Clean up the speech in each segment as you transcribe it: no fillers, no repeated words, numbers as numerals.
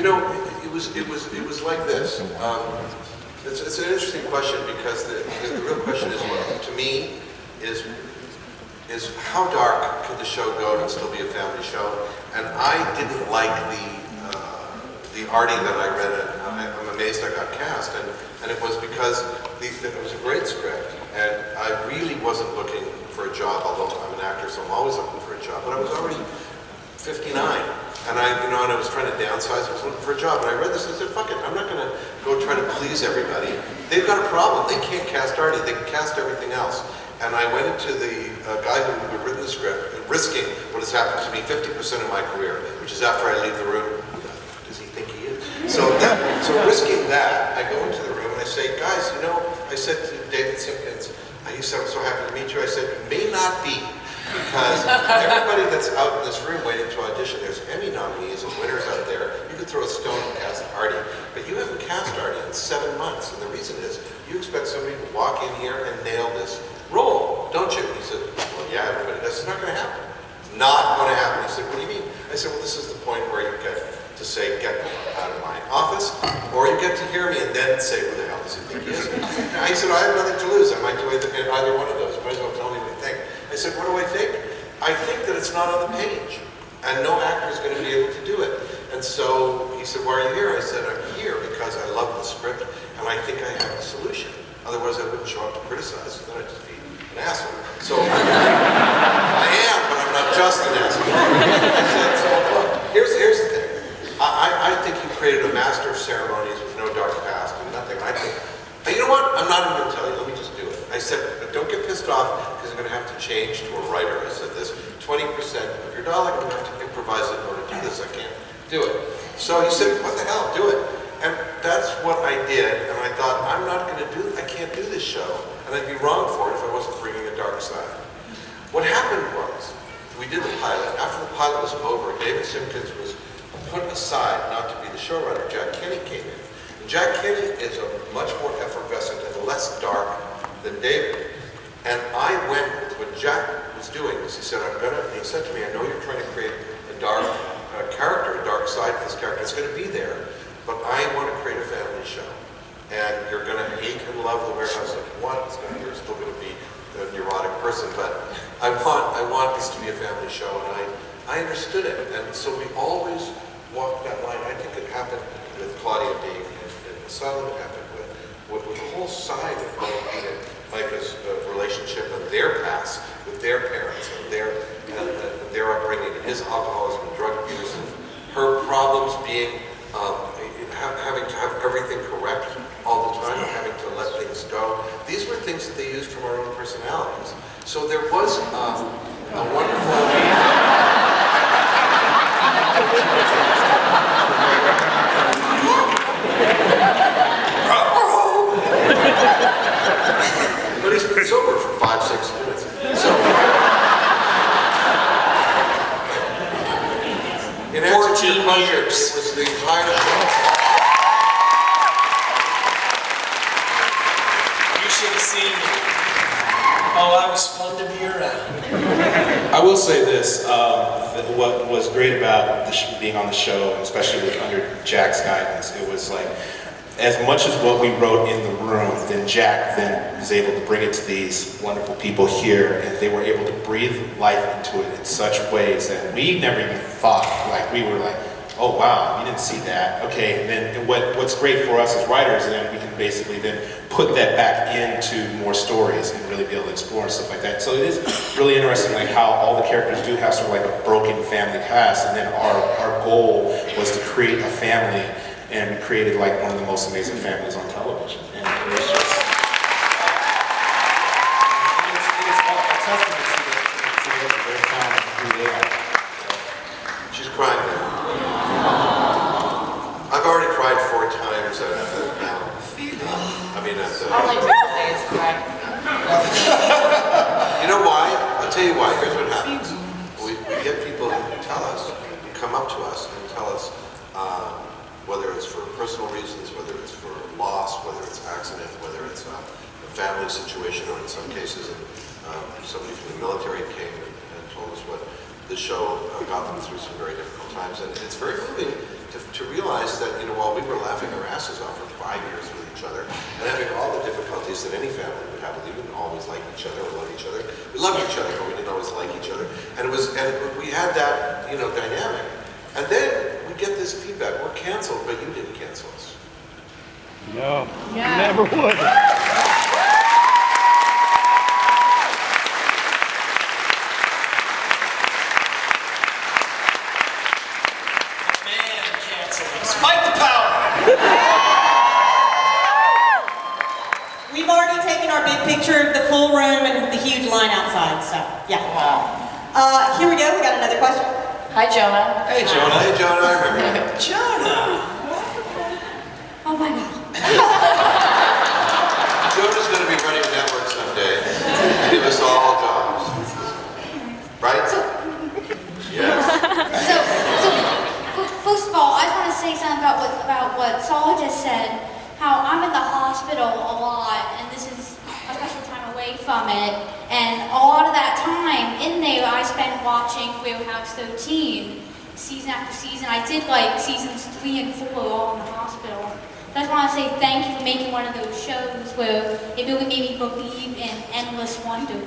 You know, it was like this. It's an interesting question because the real question is, to me, is how dark could the show go and still be a family show? And I didn't like the arty that I read it. I'm amazed I got cast, and it was because it was a great script, and I really wasn't looking for a job, although I'm an actor, so I'm always looking for a job, but I was already 59, and I was trying to downsize. I was looking for a job, and I read this and I said, fuck it, I'm not going to go try to please everybody. They've got a problem. They can't cast Artie. They can cast everything else. And I went into the guy who had written the script, risking what has happened to me 50% of my career, which is after I leave the room. Does he think he is? So risking that, I go into the room and I say, guys, I said to David Simpkins, he said, I'm so happy to meet you. I said, may not be. Because everybody that's out in this room waiting to audition, there's Emmy nominees and winners out there. You could throw a stone and cast Artie, but you haven't cast Artie in 7 months. And the reason is, you expect somebody to walk in here and nail this role, don't you? He said, well, yeah, everybody does. It's not going to happen. It's not going to happen. He said, what do you mean? I said, well, this is the point where you get to say, get out of my office, or you get to hear me and then say, who the hell does he think he is? And he said, I have nothing to lose. I might do either one of those. You might as well tell me what you think. I said, what do I think? I think that it's not on the page, and no actor is going to be able to do it. And so he said, why are you here? I said, I'm here because I love the script, and I think I have a solution. Otherwise, I wouldn't show up to criticize, then I'd just be an asshole. So I am, but I'm not just an asshole. I said, so look, here's the thing. I think you created a master of ceremonies with no dark past and nothing. I think, you know what? I'm not even going to tell you. Let me just do it. I said, but don't get pissed off because I'm going to have to change to a writer. I said, this 20% of your dollar, I'm going to have to improvise it in order to do this. I can't do it. So he said, what the hell? Do it. And that's what I did. And I thought, I'm not going to do it. I can't do this show. And I'd be wrong for it if I wasn't bringing a dark side. What happened was, we did the pilot. After the pilot was over, David Simpkins was put aside not to be the showrunner. Jack Kinney came in. And Jack Kinney is a much more effervescent and less dark than David. And I went with what Jack was doing. He said, he said to me, I know you're trying to create a dark character, a dark side to this character. It's going to be there, but I want to create a family show. And you're going to hate and love the warehouse like you want. You're still going to be a neurotic person, but I want this to be a family show, and I understood it. And so we always walked that line. I think it happened with Claudia being in Asylum. It happened with the whole side of Micah's relationship and their past with their parents and their upbringing, and his alcoholism and drug abuse, and her problems being having to have everything correct all the time, having to let things go. These were things that they used from our own personalities. So there was a wonderful... But he's been sober for 5-6 minutes. So, in answer to your question, it was the entire show. You should have seen me. Oh, I was fun to be around. I will say this, what was great about being on the show, and especially under Jack's guidance, it was like, as much as what we wrote in the room, then Jack then was able to bring it to these wonderful people here, and they were able to breathe life into it in such ways that we never even thought. Like, we were like, oh wow, you didn't see that. Okay, and then what's great for us as writers, and then we can basically then put that back into more stories and really be able to explore and stuff like that. So it is really interesting, like how all the characters do have sort of like a broken family past, and then our goal was to create a family, and we created like one of the most amazing families on television. And it was just, it's a testament to their talent and who they are. She's crying now. I've already cried 4 times at now. I mean, at the... All I do today is cry. You know why? I'll tell you why. Here's what happens. We get people who tell us, who come up to us and tell us, whether it's for personal reasons, whether it's for loss, whether it's accident, whether it's a family situation, or in some cases, somebody from the military came and told us what the show got them through some very difficult times. And it's very moving to realize that, while we were laughing our asses off for 5 years with each other and having all the difficulties that any family would have, we didn't always like each other or love each other. We loved each other, but we didn't always like each other. And we had that, dynamic. And then we get this feedback, we're canceled, but you didn't cancel us. No, never would. Fight the power! We've already taken our big picture of the full room and the huge line outside, so yeah. Wow. Here we go, we got another question. Hi, Jonah. Hey, Jonah. Hey, Jonah, I remember you. Jonah! Oh my God. Jonah's going to be running a network someday. Give us all jobs. Right? Yes. So, first of all, I just want to say something about what Saul just said. How I'm in the hospital a lot, and this is a special time away from it. And a lot of that time in there, I spent watching Warehouse 13, season after season. I did like seasons 3 and 4 all in the hospital. So I just want to say thank you for making one of those shows where it really made me believe in endless wonder.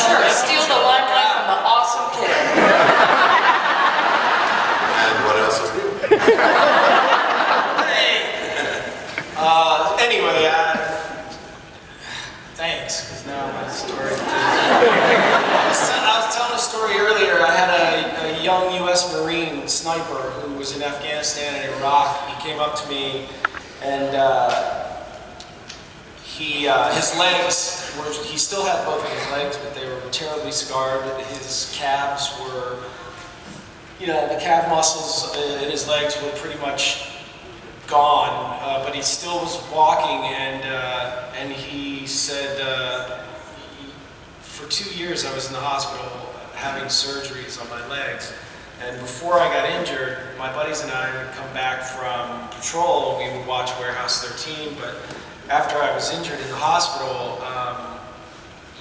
Sure, steal the limelight from the awesome kid. And what else is new? Anyway, thanks, because now my story. I was telling a story earlier. I had a young U.S. Marine sniper who was in Afghanistan and Iraq. He came up to me and his legs were, he still had both of his legs, but they were terribly scarred. His calves were, the calf muscles in his legs were pretty much gone, but he still was walking, and he said, for 2 years I was in the hospital having surgeries on my legs, and before I got injured, my buddies and I would come back from patrol, and we would watch Warehouse 13, but after I was injured in the hospital,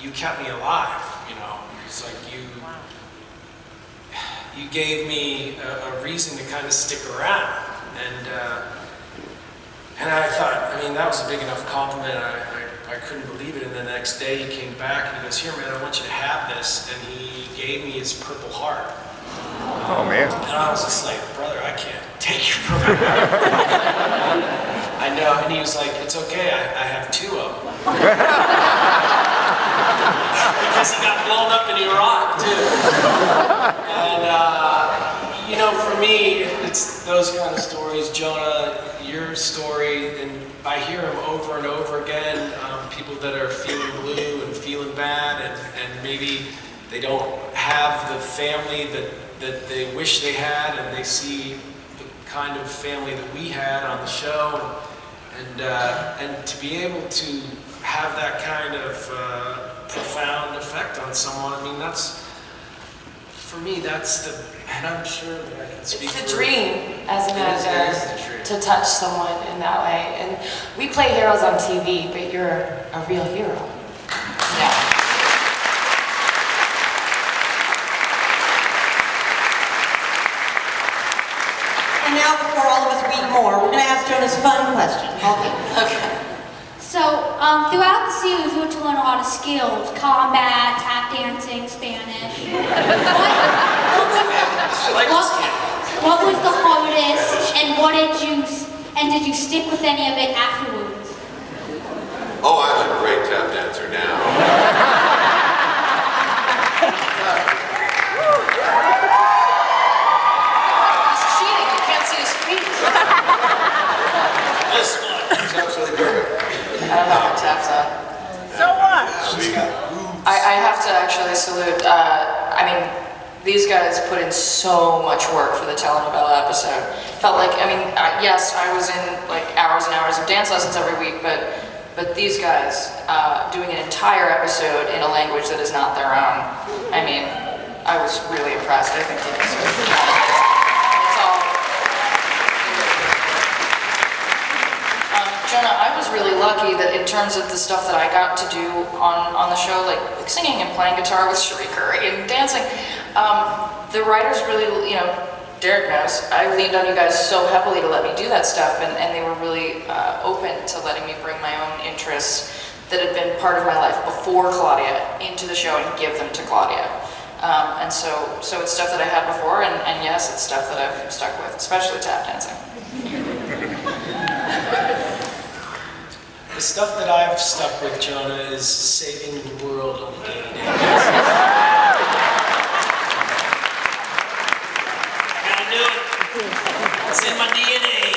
you kept me alive, It's like you gave me a reason to kind of stick around, and I thought, that was a big enough compliment. I couldn't believe it, and the next day he came back and he goes, "Here, man, I want you to have this," and he gave me his Purple Heart. Oh, man. And I was just like, "Brother, I can't take your Purple Heart." I know, and he was like, "It's okay, I have 2 of them." Because he got blown up in Iraq, too. And, for me, it's those kind of stories. Jonah, your story, and I hear them over and over again, people that are feeling blue and feeling bad, and maybe they don't have the family that they wish they had, and they see the kind of family that we had on the show, and to be able to have that kind of profound effect on someone, that's, for me, that's the, and I'm sure that I can speak It's the for dream as an It is actor the dream. to touch someone in that way. And we play heroes on TV, but you're a real hero. Yeah. And now, before all of us weep more, we're going to ask Jonah's fun question. Okay. So, throughout the series, we were to learn a lot of skills: combat, tap dancing, Spanish. What was the hardest, and did you stick with any of it afterwards? Oh, I'm a great tap dancer now. He's cheating. You can't see his feet. This one. It's absolutely perfect. I don't know what taps are. So what? Yeah, She's got boobs. I have to actually salute, these guys put in so much work for the telenovela episode. Felt like, I mean, yes, I was in like hours and hours of dance lessons every week, but these guys doing an entire episode in a language that is not their own. I mean, I was really impressed. I think the episode. It's all. Jonah, I was really lucky that in terms of the stuff that I got to do on the show, like singing and playing guitar with Cherie Curry and dancing, the writers really, you know, Derek knows, I leaned on you guys so heavily to let me do that stuff, and they were really open to letting me bring my own interests that had been part of my life before Claudia into the show and give them to Claudia. And so it's stuff that I had before, and yes, it's stuff that I've stuck with, especially tap dancing. The stuff that I've stuck with, Jonah, is saving the world on a day-to-day basis. I gotta do it. It's in my DNA.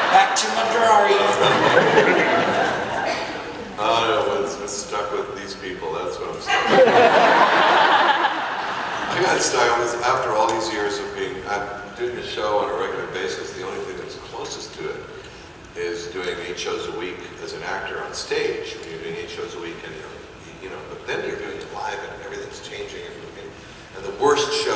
Back to my Ferrari. What's stuck with these people, that's what I'm stuck with. I got stuck with, after all these years of I'm doing a show on a regular basis, the only thing that's closest to it is doing 8 shows a week as an actor on stage. When you're doing 8 shows a week, and you know, but then you're doing it live, and everything's changing, and the worst show